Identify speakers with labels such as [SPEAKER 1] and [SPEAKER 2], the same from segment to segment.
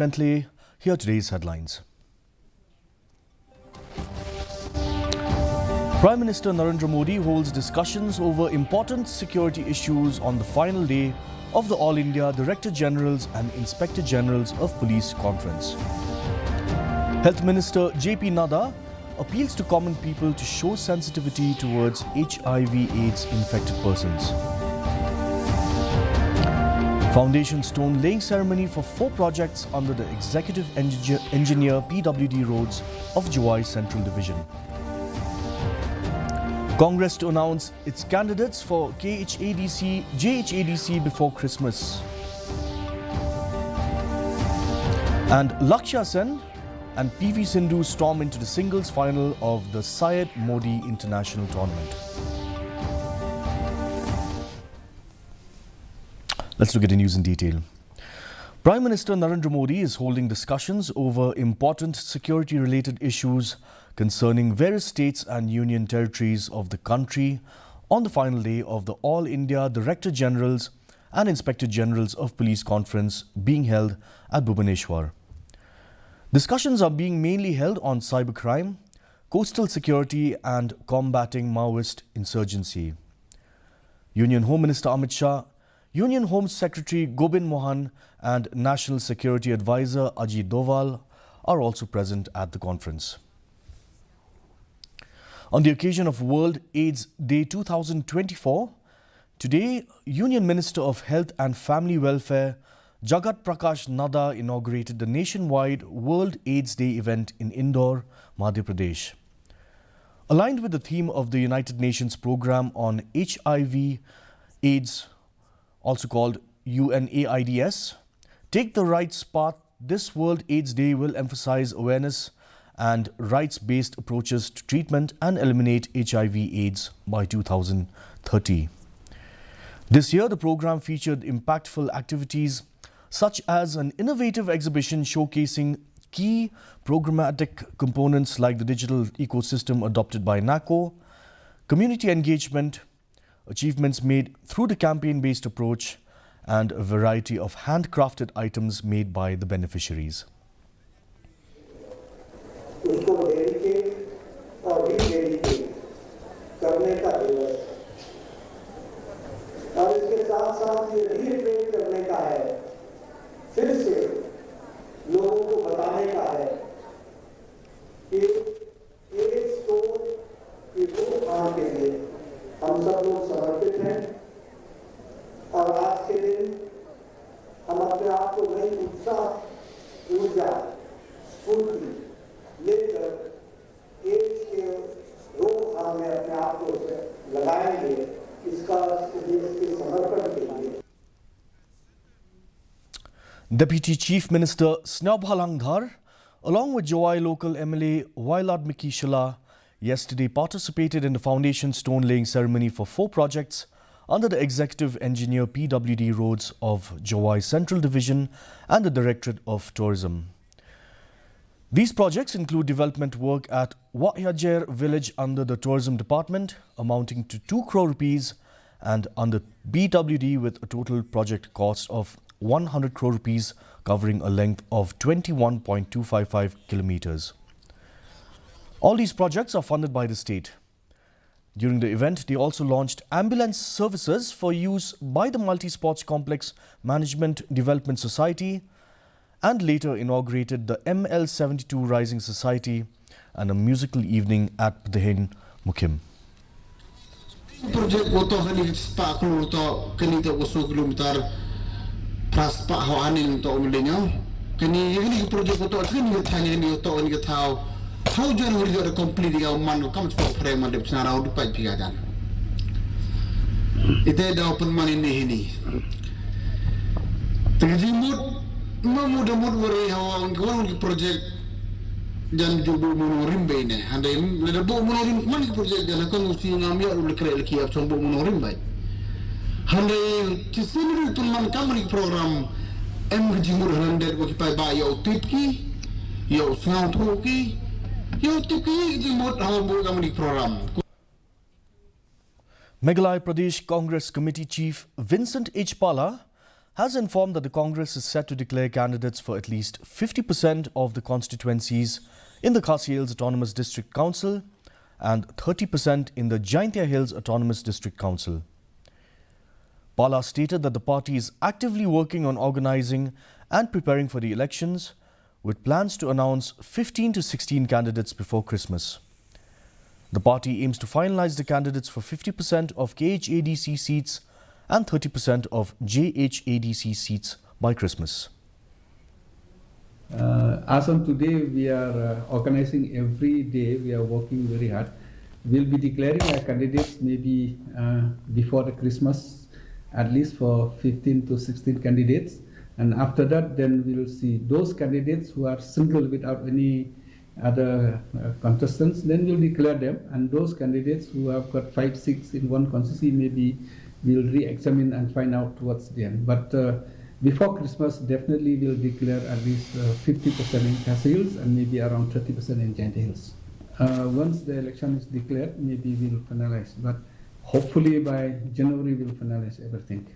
[SPEAKER 1] Bentley, here are today's headlines. Prime Minister Narendra Modi holds discussions over important security issues on the final day of the All India Director Generals and Inspector Generals of Police Conference. Health Minister J.P. Nadda appeals to common people to show sensitivity towards HIV/AIDS infected persons. Foundation stone laying ceremony for 4 projects under the Executive Engineer PWD roads of Jowai Central Division. Congress to announce its candidates for JHADC before Christmas. And Lakshya Sen and PV Sindhu storm into the singles final of the Syed Modi International Tournament. Let's look at the news in detail. Prime Minister Narendra Modi is holding discussions over important security-related issues concerning various states and union territories of the country on the final day of the All India Director Generals and Inspector Generals of Police Conference being held at Bhubaneswar. Discussions are being mainly held on cybercrime, coastal security and combating Maoist insurgency. Union Home Minister Amit Shah, Union Home Secretary Gobind Mohan and National Security Advisor Ajit Doval are also present at the conference. On the occasion of World AIDS Day 2024, today Union Minister of Health and Family Welfare Jagat Prakash Nadda inaugurated the nationwide World AIDS Day event in Indore, Madhya Pradesh. Aligned with the theme of the United Nations Programme on HIV/AIDS, also called UNAIDS, Take the Rights Path, this World AIDS Day will emphasize awareness and rights-based approaches to treatment and eliminate HIV/AIDS by 2030. This year, the program featured impactful activities such as an innovative exhibition showcasing key programmatic components like the digital ecosystem adopted by NACO, community engagement, achievements made through the campaign-based approach, and a variety of handcrafted items made by the beneficiaries.
[SPEAKER 2] हम सब लोग समर्पित हैं और आज के दिन हम अपने आप को नई उत्साह, ऊर्जा, स्फूर्ति लेकर एड्स के रोकथाम में अपने आप को लगाएंगे, इसका देश के समर्पण के लिए।
[SPEAKER 1] Deputy Chief Minister Snabha Langdhar, along with Jowai local MLA Wailad Miki Shala, yesterday participated in the foundation stone laying ceremony for 4 projects under the Executive Engineer PWD roads of Jowai Central Division and the Directorate of Tourism. These projects include development work at Wahyajer village under the Tourism Department amounting to 2 crore rupees and under BWD with a total project cost of 100 crore rupees covering a length of 21.255 kilometers. All these projects are funded by the state. During the event, they also launched ambulance services for use by the Multi-Sports Complex Management Development Society and later inaugurated the ML72 Rising Society and a musical evening at Pdahin Mukim.
[SPEAKER 3] Project ko to hani spa ko to kanito ko 1 kilometer praspa hawanin to ulinyo kani ini project ko to kani thani ni to ni thao how January you are completing our man comes for frame and it's not out to pipe again. It is open money in the hini. The remote Mamuda Mudwari, how one project Jan Jubu Munorimbe, and then the Bomorim money project, and a consumer will create a key of some Bomorimbe. And the Kisini to Man Company program, MG Murhanded occupied by your Tipki, your Sound Hockey.
[SPEAKER 1] Meghalaya Pradesh Congress Committee Chief Vincent H. Pala has informed that the Congress is set to declare candidates for at least 50% of the constituencies in the Khasi Hills Autonomous District Council and 30% in the Jaintia Hills Autonomous District Council. Pala stated that the party is actively working on organizing and preparing for the elections, with plans to announce 15 to 16 candidates before Christmas. The party aims to finalize the candidates for 50% of KHADC seats and 30% of JHADC seats by Christmas.
[SPEAKER 4] As on today, we are organizing every day. We are working very hard. We'll be declaring our candidates maybe before the Christmas, at least for 15 to 16 candidates. And after that, then we'll see those candidates who are single without any other contestants, then we'll declare them. And those candidates who have got 5, 6 in one constituency, maybe we'll re-examine and find out towards the end. But before Christmas, definitely we'll declare at least 50% in Khasi Hills and maybe around 30% in Jaintia Hills. Once the election is declared, maybe we'll finalize. But hopefully by January, we'll finalize everything.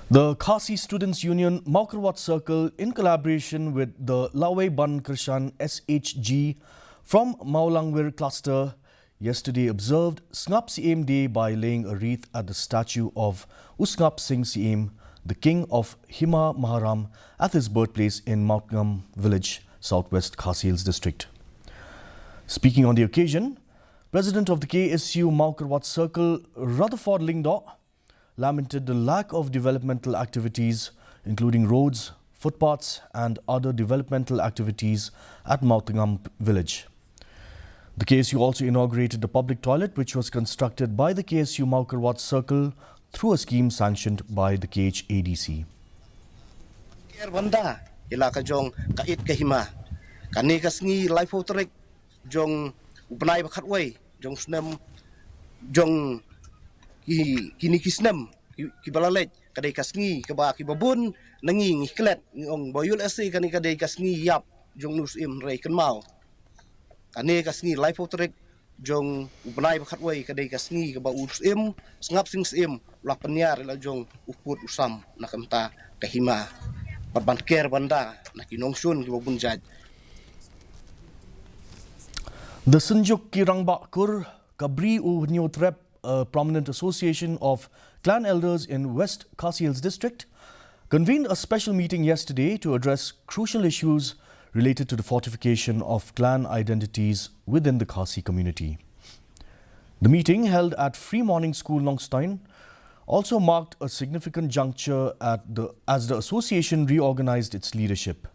[SPEAKER 1] The Khasi Students' Union Maukarwat Circle, in collaboration with the Lawai Ban Krishan SHG from Maulangwir cluster, yesterday observed Sngap Siem Day by laying a wreath at the statue of Usngap Singh Siem, the king of Hima Maharam, at his birthplace in Mautngam village, southwest Khasi Hills district. Speaking on the occasion, President of the KSU Maukarwat Circle, Rutherford Lingdaw, lamented the lack of developmental activities, including roads, footpaths and other developmental activities at Mautngam village. The KSU also inaugurated the public toilet, which was constructed by the KSU Maukarwat Circle through a scheme sanctioned by the KHADC.
[SPEAKER 5] Banda ilaka jong kait kahima kani kasngi life hotrek jong upanai bakhatway jong snam jong kini kisnam kibalalej kadai kasngi kaba kibabun nangi ngiklet ngong boyul ase kani kadai kasngi yap jong nusim rei kenmau kani kasngi life hotrek jong upanai bakhatway kadai kasngi kaba usim Sngap Singh Siem lak panyar la jong uput usam nakanta kahima Barbanker banda nakinongsun kibabunjaj.
[SPEAKER 1] The Sunjuk Kirangbakur Kabri U Nyotrep, a prominent association of clan elders in West Khasi Hills district, convened a special meeting yesterday to address crucial issues related to the fortification of clan identities within the Khasi community. The meeting, held at Free Morning School Longstein, also marked a significant juncture as the association reorganized its leadership.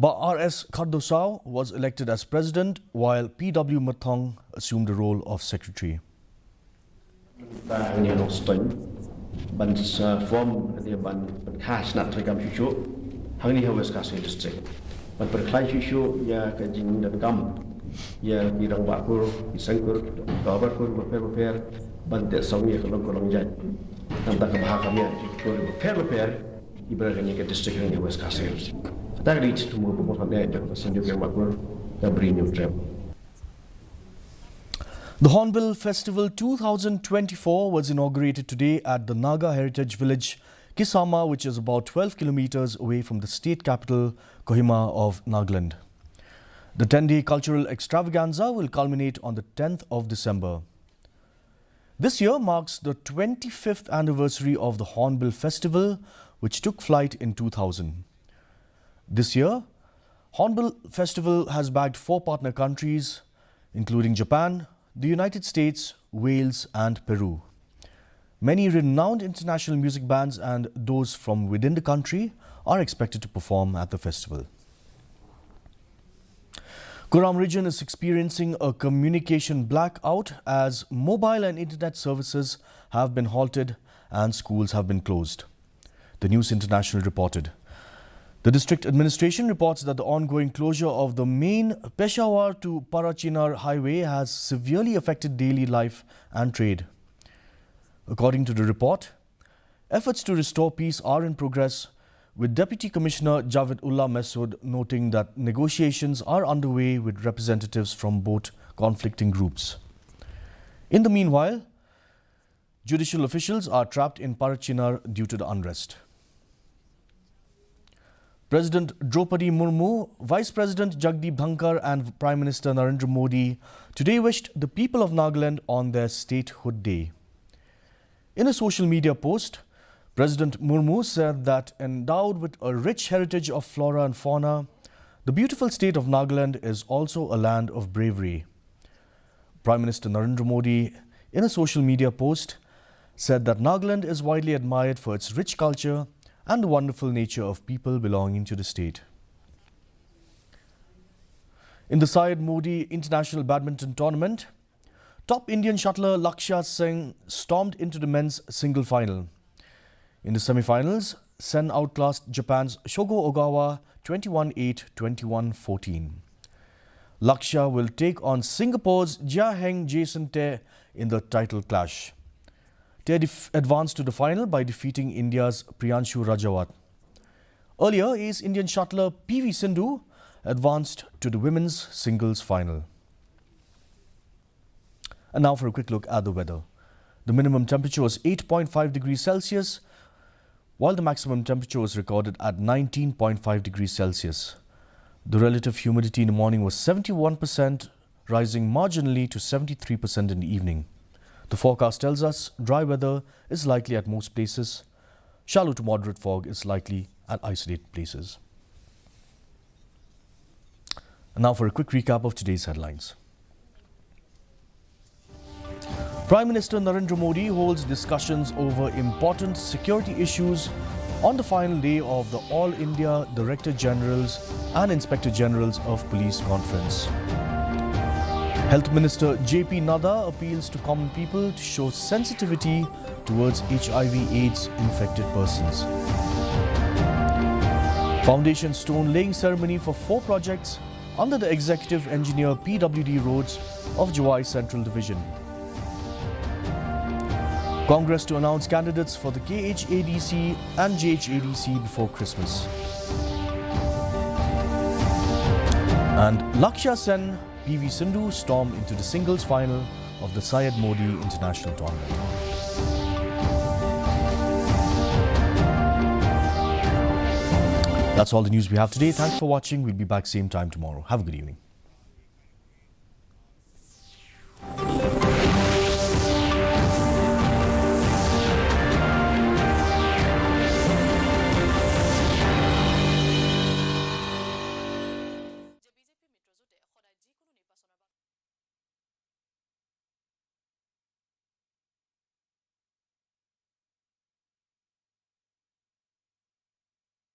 [SPEAKER 1] R.S. Khardosau was elected as president, while P.W. Mathong assumed the role of secretary.
[SPEAKER 6] Bantet songnya kalau kolong jaj, tentang kebahagiaan repair ibaratnya ke distrik yang West Khasi Hills. Tak reach to move pembuatnya yang Sunjuk yang bagus dan beri new trap.
[SPEAKER 1] The Hornbill Festival 2024 was inaugurated today at the Naga Heritage Village, Kisama, which is about 12 kilometers away from the state capital, Kohima of Nagaland. The 10-day cultural extravaganza will culminate on the 10th of December. This year marks the 25th anniversary of the Hornbill Festival, which took flight in 2000. This year, Hornbill Festival has bagged 4 partner countries, including Japan, the United States, Wales and Peru. Many renowned international music bands and those from within the country are expected to perform at the festival. Kuram region is experiencing a communication blackout as mobile and internet services have been halted and schools have been closed. The News International reported. The district administration reports that the ongoing closure of the main Peshawar to Parachinar highway has severely affected daily life and trade. According to the report, efforts to restore peace are in progress, with Deputy Commissioner Javed Ullah Masood noting that negotiations are underway with representatives from both conflicting groups. In the meanwhile, Judicial officials are trapped in Parachinar due to the unrest. President Draupadi Murmu, Vice President Jagdeep Dhankar and Prime Minister Narendra Modi today wished the people of Nagaland on their Statehood Day. In a social media post, President Murmu said that endowed with a rich heritage of flora and fauna, the beautiful state of Nagaland is also a land of bravery. Prime Minister Narendra Modi, in a social media post, said that Nagaland is widely admired for its rich culture and the wonderful nature of people belonging to the state. In the Syed Modi International Badminton Tournament, top Indian shuttler Lakshya Sen stormed into the men's single final. In the semi-finals, Sen outclassed Japan's Shogo Ogawa 21-8, 21-14. Lakshya will take on Singapore's Jia Heng Jason Teh in the title clash. Teh advanced to the final by defeating India's Priyanshu Rajawat. Earlier, ace Indian shuttler PV Sindhu advanced to the women's singles final. And now for a quick look at the weather. The minimum temperature was 8.5 degrees Celsius, while the maximum temperature was recorded at 19.5 degrees Celsius. The relative humidity in the morning was 71%, rising marginally to 73% in the evening. The forecast tells us dry weather is likely at most places. Shallow to moderate fog is likely at isolated places. And now for a quick recap of today's headlines. Prime Minister Narendra Modi holds discussions over important security issues on the final day of the All India Director Generals and Inspector Generals of Police Conference. Health Minister JP Nadda appeals to common people to show sensitivity towards HIV/AIDS infected persons. Foundation stone laying ceremony for 4 projects under the Executive Engineer PWD roads of Jawai Central Division. Congress to announce candidates for the KHADC and JHADC before Christmas. And Lakshya Sen, PV Sindhu stormed into the singles final of the Syed Modi International Tournament. That's all the news we have today. Thanks for watching. We'll be back same time tomorrow. Have a good evening.